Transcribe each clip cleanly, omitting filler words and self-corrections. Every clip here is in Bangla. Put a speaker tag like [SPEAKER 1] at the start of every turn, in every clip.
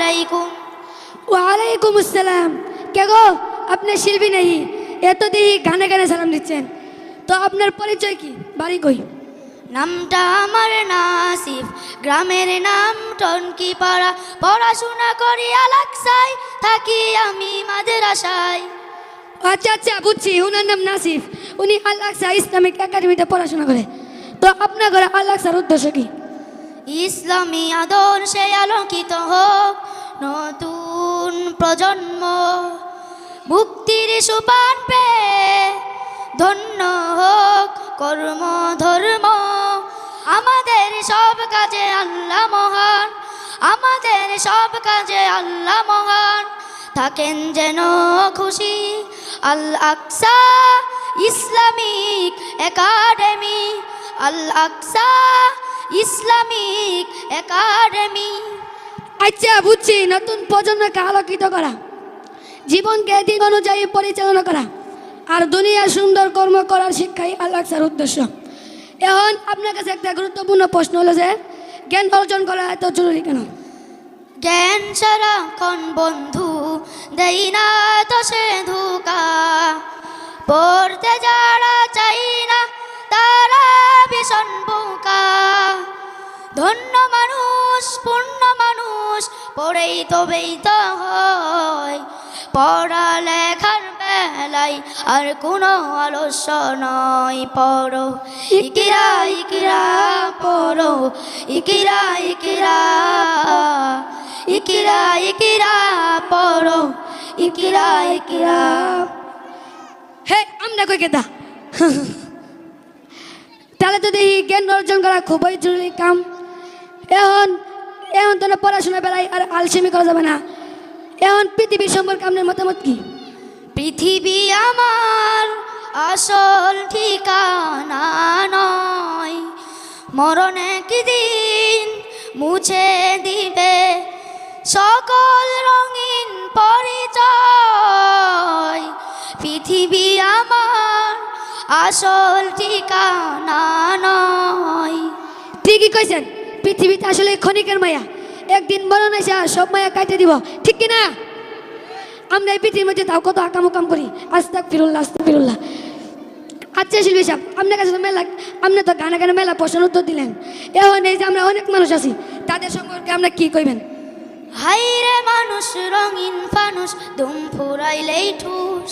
[SPEAKER 1] আলাইকুম।
[SPEAKER 2] ওয়ালাইকুম আসসালাম। কে গো, আপনি শিল্পী নাকি? এত দেখি গানে গানে সালাম দিচ্ছেন, তো আপনার পরিচয় কি, বাড়ি কই?
[SPEAKER 1] নামটা আমার নাসিফ, গ্রামের নাম টনকিপাড়া, পড়াশোনা করি আলাকসায়, থাকি আমি মাদ্রাসায়।
[SPEAKER 2] আচ্ছা আচ্ছা, বুঝছি, ওনার নাম নাসিফ। উনি আল আকসা ইসলামিক একাডেমিতে পড়াশোনা করে। তো আপনার ঘরে আল আকসার উদ্দেশ্য কি?
[SPEAKER 1] ইসলামী আদর্শে আলোকিত হোক নতুন প্রজন্ম, মুক্তির সোপান পেয়ে ধন্য হোক কর্ম ধর্ম। আমাদের সব কাজে আল্লাহ মহান, আমাদের সব কাজে আল্লাহ মহান, থাকেন যেন খুশি। আল আকসা ইসলামিক একাডেমি, আল আকসা ইসলামিক একাডেমি।
[SPEAKER 2] আচ্ছা, বুঝছি, নতুন প্রজন্মকে আলোকিত করা, জীবনকে দিন অনুযায়ী পরিচালনা করা, আর দুনিয়া সুন্দর কর্ম করার শিক্ষাই আল আকসার উদ্দেশ্য। এখন আপনার কাছে একটা গুরুত্বপূর্ণ প্রশ্ন হলো যে, জ্ঞান অর্জন করা এত জরুরি কেন?
[SPEAKER 1] জ্ঞান সারাক্ষণ বন্ধু, দেই না তো সে ধোঁকা, পড়তে যারা চাই না তারা ভীষণ বোকা। ধন্য মানুষ পূর্ণ মানুষ, পড়েই তবেই তো হয়, পড়ালেখার বেলায় আর কোনো আলস্য নয়। পড়ো ইকিরা ইকিরা, পড়ো ইকিরা ইকিরা, ইকিরা ইকিরা, পড়ো ইকিরা ইকিরা।
[SPEAKER 2] হে, আমরা কই কেতা? তাহলে তো দেখি জ্ঞান অর্জন করা খুবই জরুরি কাম। এখন এখন তো না পড়াশোনা বেলায় আর আলসেমি করা যাবে না। এখন পৃথিবী সম্পর্কে আপনার মতামত কি?
[SPEAKER 1] পৃথিবী আমার আসল ঠিকানা নয়, মরণে কি দিন মুছে দিবে সকল রঙিন পরিচয়। পৃথিবী আমার আসল ঠিকানা নয়।
[SPEAKER 2] ঠিকই কইছেন, পৃথিবীতে আসলে ক্ষণিকের মায়া, একদিন মরণ এসে সব মায়া কাটে দিব, ঠিক কি না? আমরা এই পৃথিবীর মধ্যে তাও কত আকাম করি, আস্তাগফিরুল্লাহ আস্তাগফিরুল্লাহ। আচ্ছা শিল্পী সাহেব, আপনার কাছে তো মেলা, আপনি তো গানে গানে মেলা প্রশ্ন উত্তর দিলেন। এখন এই যে আমরা অনেক মানুষ আছি, তাদের সম্পর্কে আমরা কি কইবেন?
[SPEAKER 1] হাইরে মানুষ রঙিন ফানুষ, দুম ফুরাইলেই ঠুস,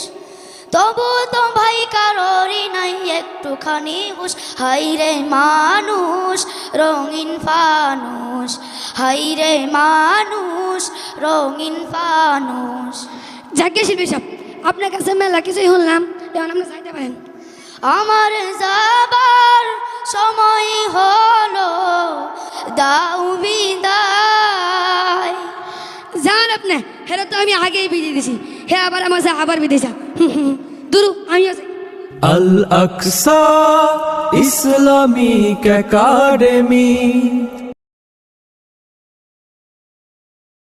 [SPEAKER 1] তবু তো ভাই কারোরই নাই একটুখানি হুশ। হাইরে মানুষ রঙিন ফানুষ, হাইরে মানুষ রঙিন ফানুষ।
[SPEAKER 2] যাকে শিল্পী সাহেব, আপনার কাছে মেলা কিছুই শুনলাম, এখন আপনি চাইতে পারেন।
[SPEAKER 1] আমার যাবার সময় হলো, দাও বিদায়।
[SPEAKER 2] যান আপনি, হেরা তো আমি আগেই বিদিয়ে দিছি, হে আবার আমার সাথে আবার বিদিয়েছা। দুরু আমি আছি।
[SPEAKER 3] আল আকসা ইসলামিক একাডেমি।